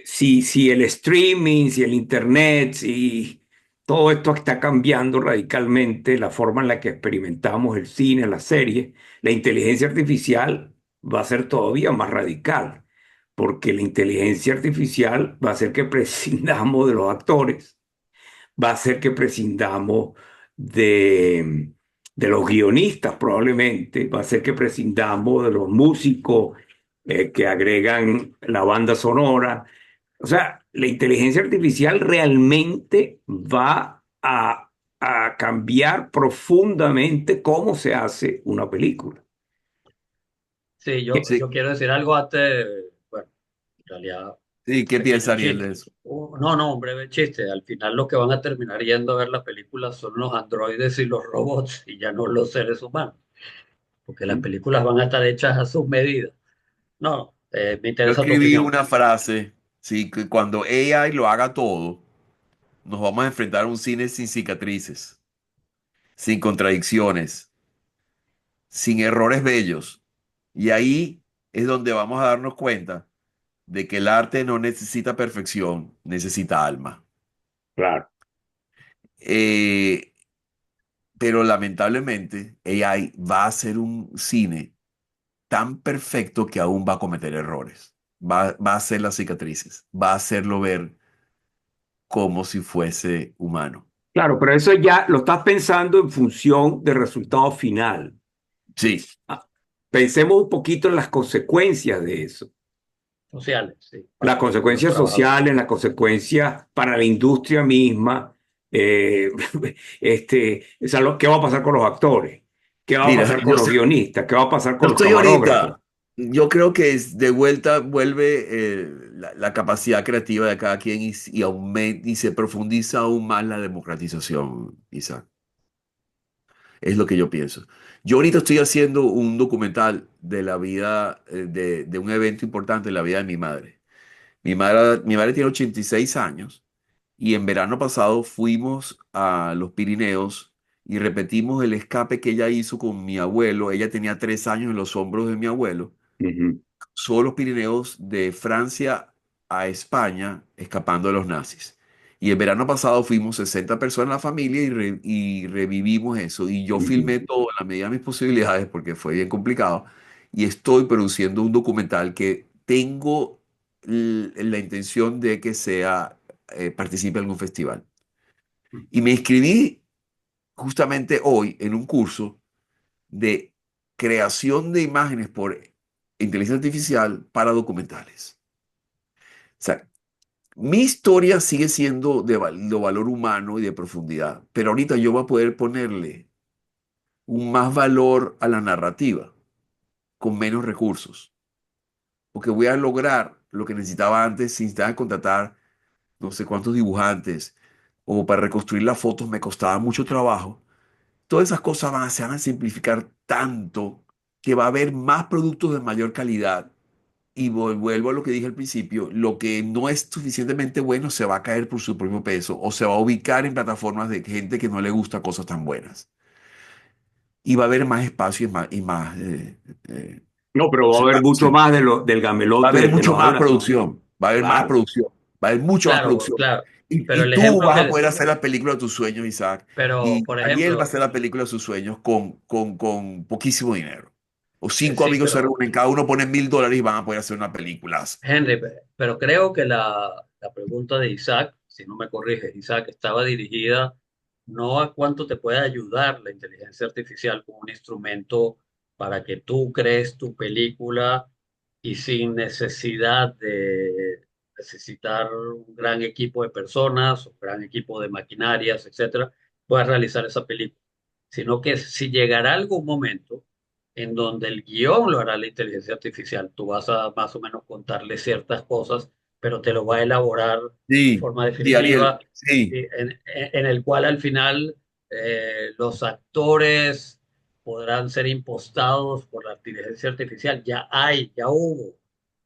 si el streaming, si el internet, si todo esto está cambiando radicalmente la forma en la que experimentamos el cine, la serie, la inteligencia artificial va a ser todavía más radical, porque la inteligencia artificial va a hacer que prescindamos de los actores, va a hacer que prescindamos de, de los guionistas probablemente, va a hacer que prescindamos de los músicos que agregan la banda sonora. O sea, la inteligencia artificial realmente va a cambiar profundamente cómo se hace una película. Sí, Que- Sí, yo quiero decir algo antes, bueno, en realidad, sí, un ¿qué piensa pequeño Ariel de chiste. eso? No, no, un breve chiste. Al final lo que van a terminar yendo a ver la película son los androides y los robots y ya no los seres humanos, porque las películas van a estar hechas a sus medidas. No, me Yo interesa tu escribí opinión. una frase, sí, que cuando AI lo haga todo, nos vamos a enfrentar a un cine sin cicatrices, sin contradicciones, sin errores bellos. Y ahí es donde vamos a darnos cuenta de que el arte no necesita perfección, necesita alma. Claro. Eh, pero lamentablemente AI va a hacer un cine tan perfecto que aún va a cometer errores. Va a hacer las cicatrices, va a hacerlo ver como si fuese humano. Claro, pero eso ya lo estás pensando en función del resultado final. Sí, Ah, pensemos un poquito en las consecuencias de eso. Sociales, sí, Las para los consecuencias trabajadores. sociales, las consecuencias para la industria misma. eh, o sea, ¿qué va a pasar con los actores? ¿Qué va a mira, pasar con los guionistas? ¿Qué va a pasar yo con los estoy camarógrafos? ahorita, yo creo que de vuelta vuelve la capacidad creativa de cada quien y se profundiza aún más la democratización, Isaac. Es lo que yo pienso. Yo ahorita estoy haciendo un documental de la vida, de un evento importante en la vida de mi madre. Mi madre tiene 86 años y en verano pasado fuimos a los Pirineos y repetimos el escape que ella hizo con mi abuelo. Ella tenía 3 años en los hombros de mi abuelo. Ujú, Son los Pirineos de Francia a España escapando de los nazis. Y el verano pasado fuimos 60 personas en la familia y revivimos eso. Y yo ujú. filmé todo en la medida de mis posibilidades porque fue bien complicado. Y estoy produciendo un documental que tengo la intención de que participe en algún festival. Y me inscribí justamente hoy en un curso de creación de imágenes por inteligencia artificial para documentales. O sea, mi historia sigue siendo de valor humano y de profundidad, pero ahorita yo voy a poder ponerle un más valor a la narrativa con menos recursos, porque voy a lograr lo que necesitaba antes sin necesitar contratar no sé cuántos dibujantes o para reconstruir las fotos me costaba mucho trabajo. Todas esas cosas se van a simplificar tanto que va a haber más productos de mayor calidad. Y vuelvo a lo que dije al principio, lo que no es suficientemente bueno se va a caer por su propio peso o se va a ubicar en plataformas de gente que no le gusta cosas tan buenas. Y va a haber más espacio y más No, pero va a haber mucho separación. más del Va a gamelote haber del que mucho nos más habla. producción, va a haber más Claro. producción, va a haber mucho más Claro, producción. claro. Pero Y el tú ejemplo vas a que, poder hacer la película de tus sueños, Isaac. pero Y por Ariel va a ejemplo, hacer la película de sus sueños con poquísimo dinero. O cinco sí, amigos se pero reúnen, cada uno pone $1.000 y van a poder hacer una película. Henry, pero creo que la pregunta de Isaac, si no me corriges, Isaac, estaba dirigida no a cuánto te puede ayudar la inteligencia artificial como un instrumento para que tú crees tu película y sin necesidad de necesitar un gran equipo de personas, un gran equipo de maquinarias, etcétera, puedas realizar esa película, sino que si llegará algún momento en donde el guión lo hará la inteligencia artificial. Tú vas a más o menos contarle ciertas cosas, pero te lo va a elaborar de Sí, forma sí, Ariel, definitiva, sí. en el cual al final los actores podrán ser impostados por la inteligencia artificial. Ya hubo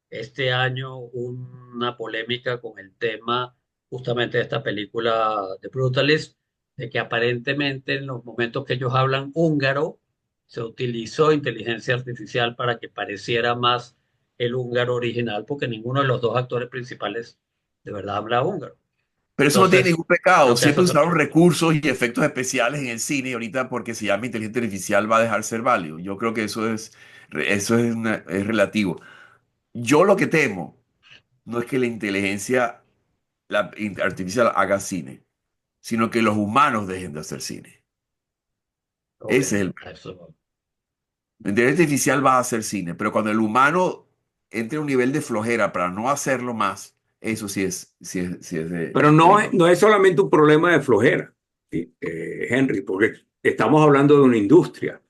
este año una polémica con el tema justamente de esta película de Brutalist, de que aparentemente en los momentos que ellos hablan húngaro, se utilizó inteligencia artificial para que pareciera más el húngaro original, porque ninguno de los dos actores principales de verdad habla húngaro. Pero eso no tiene Entonces, ningún pecado. lo que Siempre hace, usaron recursos y efectos especiales en el cine y ahorita porque se llama inteligencia artificial va a dejar ser válido. Yo creo que es relativo. Yo lo que temo no es que la inteligencia artificial haga cine, sino que los humanos dejen de hacer cine. ok, Ese es el... a eso, La inteligencia artificial va a hacer cine, pero cuando el humano entre a un nivel de flojera para no hacerlo más, eso sí es Pero peligroso. no es solamente un problema de flojera, ¿sí? Henry, porque estamos hablando de una industria.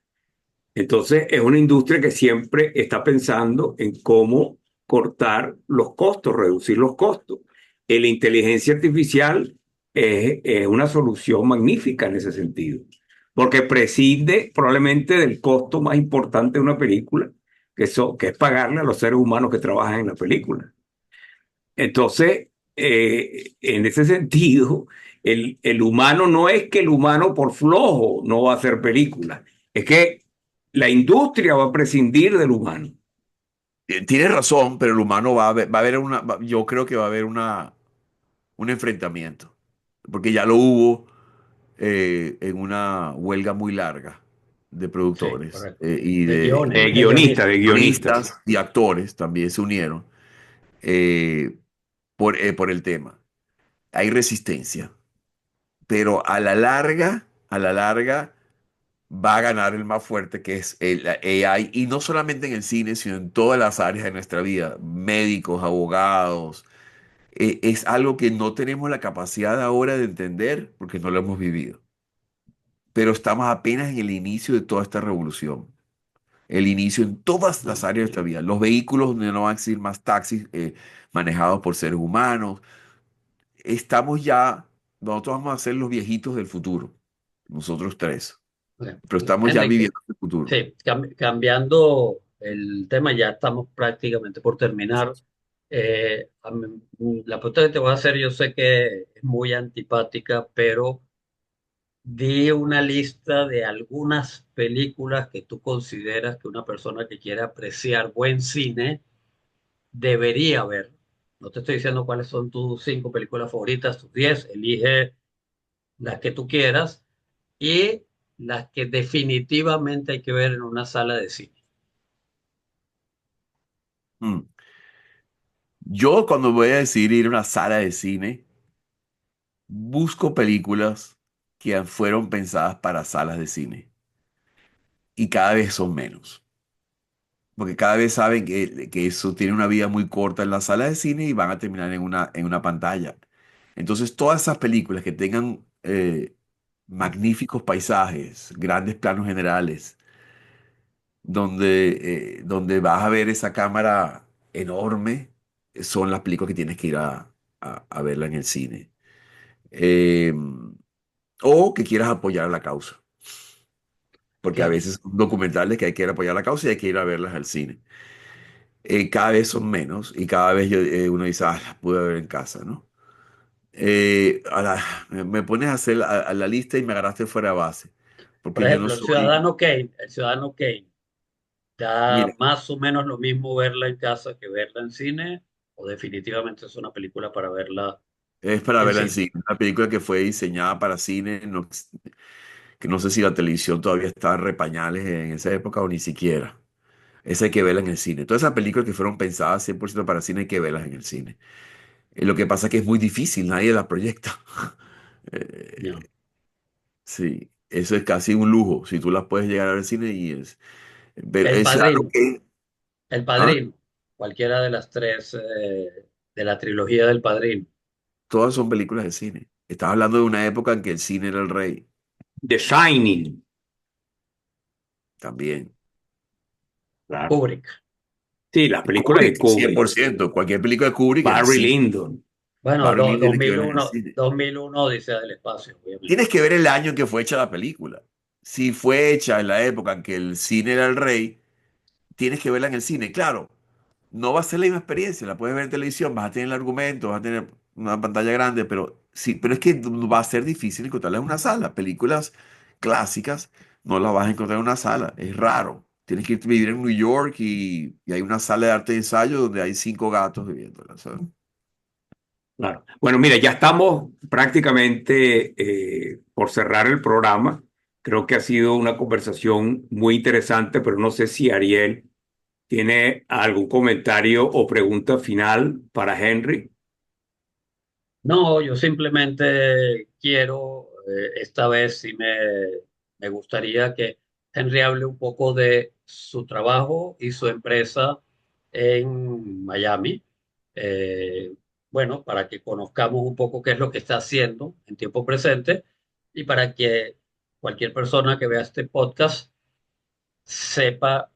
Entonces, es una industria que siempre está pensando en cómo cortar los costos, reducir los costos. Y la inteligencia artificial es una solución magnífica en ese sentido, porque prescinde probablemente del costo más importante de una película, que es pagarle a los seres humanos que trabajan en la película. Entonces, en ese sentido, el humano no es que el humano por flojo no va a hacer películas, es que la industria va a prescindir del humano. Tienes razón, pero el humano va a haber yo creo que va a haber un enfrentamiento, porque ya lo hubo en una huelga muy larga de sí, productores correcto. y De guiones, De de guionistas, guionistas. de guionistas. guionistas y actores también se unieron eh, por el tema. Hay resistencia, pero a la larga va a ganar el más fuerte, que es el AI, y no solamente en el cine, sino en todas las áreas de nuestra vida, médicos, abogados. Es algo que no tenemos la capacidad ahora de entender porque no lo hemos vivido, pero estamos apenas en el inicio de toda esta revolución. El inicio en todas las áreas de nuestra vida. Los vehículos donde no van a existir más taxis manejados por seres humanos. Nosotros vamos a ser los viejitos del futuro, nosotros tres, pero estamos ya Henry, viviendo el futuro. sí, cambiando el tema, ya estamos prácticamente por terminar. La pregunta que te voy a hacer, yo sé que es muy antipática, pero di una lista de algunas películas que tú consideras que una persona que quiere apreciar buen cine debería ver. No te estoy diciendo cuáles son tus 5 películas favoritas, tus 10, elige las que tú quieras y las que definitivamente hay que ver en una sala de cine. Mm. Yo cuando voy a decidir ir a una sala de cine, busco películas que fueron pensadas para salas de cine y cada vez son menos, porque cada vez saben que eso tiene una vida muy corta en la sala de cine y van a terminar en una pantalla. Entonces, todas esas películas que tengan magníficos paisajes, grandes planos generales, donde vas a ver esa cámara enorme, son las películas que tienes que ir a verla en el cine. Eh, o que quieras apoyar la causa, porque a Fíjate, veces son documentales que hay que ir a apoyar la causa y hay que ir a verlas al cine. Cada vez son menos y cada vez uno dice, las pude ver en casa, ¿no? Me pones a hacer a la lista y me agarraste fuera de base, por porque yo no ejemplo, soy, El Ciudadano Kane, ¿da mira, más o menos lo mismo verla en casa que verla en cine? ¿O definitivamente es una película para verla es para en verla en cine? cine, una película que fue diseñada para cine, no, que no sé si la televisión todavía estaba en repañales en esa época o ni siquiera. Esa hay que verla en el cine. Todas esas películas que fueron pensadas 100% para cine hay que verlas en el cine. Lo que pasa es que es muy difícil, nadie las proyecta. No. Sí, eso es casi un lujo, si tú las puedes llegar a ver al cine pero El es algo Padrino, que... El ¿Ah? Padrino, cualquiera de las tres de la trilogía del Padrino. Todas son películas de cine. Estás hablando de una época en que el cine era el rey, The Shining. también. Claro. Kubrick. Sí, las películas de Kubrick, cien Kubrick. por ciento. Cualquier película de Kubrick es Barry cine. Lyndon. Bueno, Barry Lyndon tiene que verla en el 2001, cine. 2001 Odisea del Espacio, obviamente. Tienes que ver el año en que fue hecha la película. Si fue hecha en la época en que el cine era el rey, tienes que verla en el cine. Claro, no va a ser la misma experiencia, la puedes ver en televisión, vas a tener el argumento, vas a tener una pantalla grande, pero sí, pero es que va a ser difícil encontrarla en una sala. Películas clásicas no las vas a encontrar en una sala, es raro. Tienes que irte a vivir en New York y hay una sala de arte de ensayo donde hay 5 gatos viviéndola, ¿sabes? Claro. Bueno, mira, ya estamos prácticamente por cerrar el programa. Creo que ha sido una conversación muy interesante, pero no sé si Ariel tiene algún comentario o pregunta final para Henry. No, yo simplemente quiero, esta vez sí me gustaría que Henry hable un poco de su trabajo y su empresa en Miami. Eh, bueno, para que conozcamos un poco qué es lo que está haciendo en tiempo presente y para que cualquier persona que vea este podcast sepa,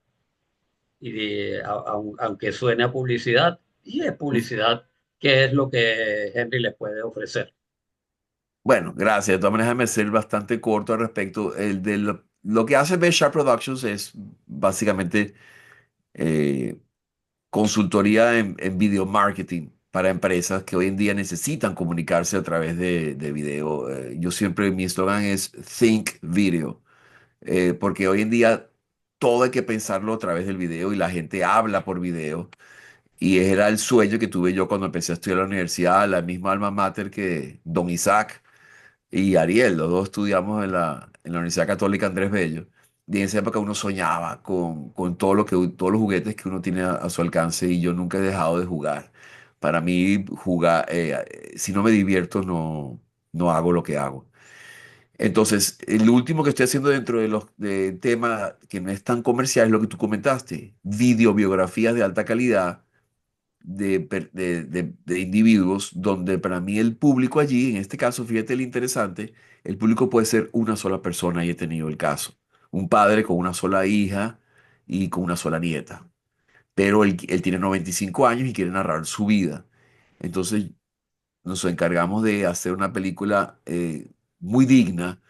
aunque suene a publicidad, y es publicidad, qué es lo que Henry les puede ofrecer. Bueno, gracias. De todas maneras, déjame ser bastante corto al respecto. Lo que hace Best Sharp Productions es básicamente eh, consultoría en video marketing para empresas que hoy en día necesitan comunicarse a través de video. Yo siempre, mi eslogan es Think Video, porque hoy en día todo hay que pensarlo a través del video y la gente habla por video. Y era el sueño que tuve yo cuando empecé a estudiar en la universidad, la misma alma mater que Don Isaac y Ariel, los dos estudiamos en la Universidad Católica Andrés Bello. Y en esa época uno soñaba con todo todos los juguetes que uno tiene a su alcance y yo nunca he dejado de jugar. Para mí, jugar, si no me divierto, no hago lo que hago. Entonces, el último que estoy haciendo dentro de los temas que no es tan comercial es lo que tú comentaste, videobiografías de alta calidad de individuos donde para mí el público allí, en este caso, fíjate lo interesante, el público puede ser una sola persona y he tenido el caso. Un padre con una sola hija y con una sola nieta. Pero él tiene 95 años y quiere narrar su vida. Entonces nos encargamos de hacer una película muy digna,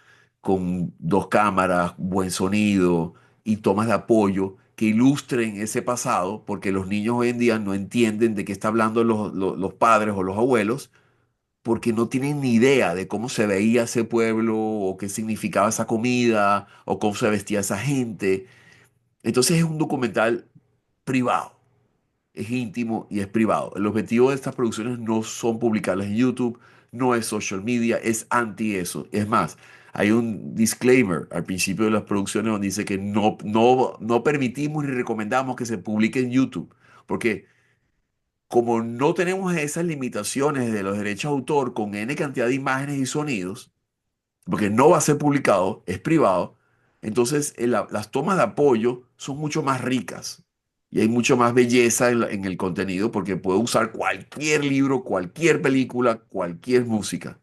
con dos cámaras, buen sonido y tomas de apoyo que ilustren ese pasado, porque los niños hoy en día no entienden de qué está hablando los padres o los abuelos, porque no tienen ni idea de cómo se veía ese pueblo o qué significaba esa comida o cómo se vestía esa gente. Entonces es un documental privado, es íntimo y es privado. El objetivo de estas producciones no son publicarlas en YouTube, no es social media, es anti eso. Es más, hay un disclaimer al principio de las producciones donde dice que no permitimos ni recomendamos que se publique en YouTube, porque como no tenemos esas limitaciones de los derechos de autor con N cantidad de imágenes y sonidos, porque no va a ser publicado, es privado, entonces las tomas de apoyo son mucho más ricas y hay mucho más belleza en el contenido porque puedo usar cualquier libro, cualquier película, cualquier música,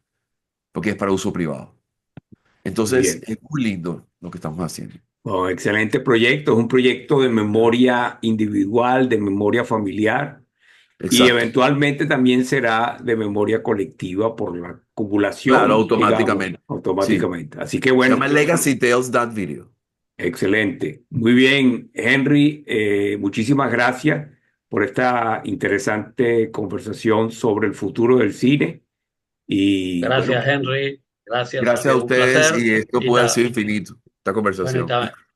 porque es para uso privado. Muy Entonces bien. es muy lindo lo que estamos haciendo. Oh, excelente proyecto. Es un proyecto de memoria individual, de memoria familiar y Exacto. eventualmente también será de memoria colectiva por la Claro, acumulación, digamos, automáticamente. Sí. automáticamente. Así que Se bueno, llama Legacy Tales That Video. excelente. Muy bien, Henry, muchísimas gracias por esta interesante conversación sobre el futuro del cine. Y bueno, Gracias, Henry. Gracias, ha Gracias a sido un ustedes placer. y esto Y, puede ser infinito, esta bueno, conversación.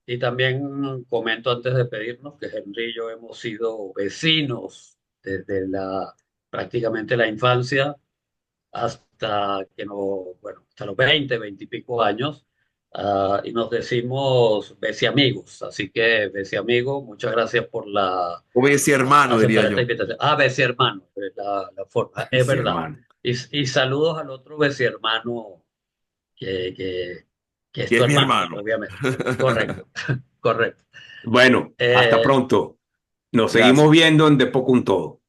y también comento antes de pedirnos que Henry y yo hemos sido vecinos desde prácticamente la infancia hasta que no, bueno, hasta los 20 y pico años, y nos decimos besi amigos. Así que, besi amigo, muchas gracias por Como decía hermano, diría aceptar esta yo. invitación. besi hermano, es la forma, es sí, verdad. hermano. Y saludos al otro besi hermano que, que, que es Que tu es mi hermano, hermano. obviamente. Correcto, correcto. Bueno, hasta Eh, pronto. Nos seguimos Gracias. viendo en De Poco un Todo.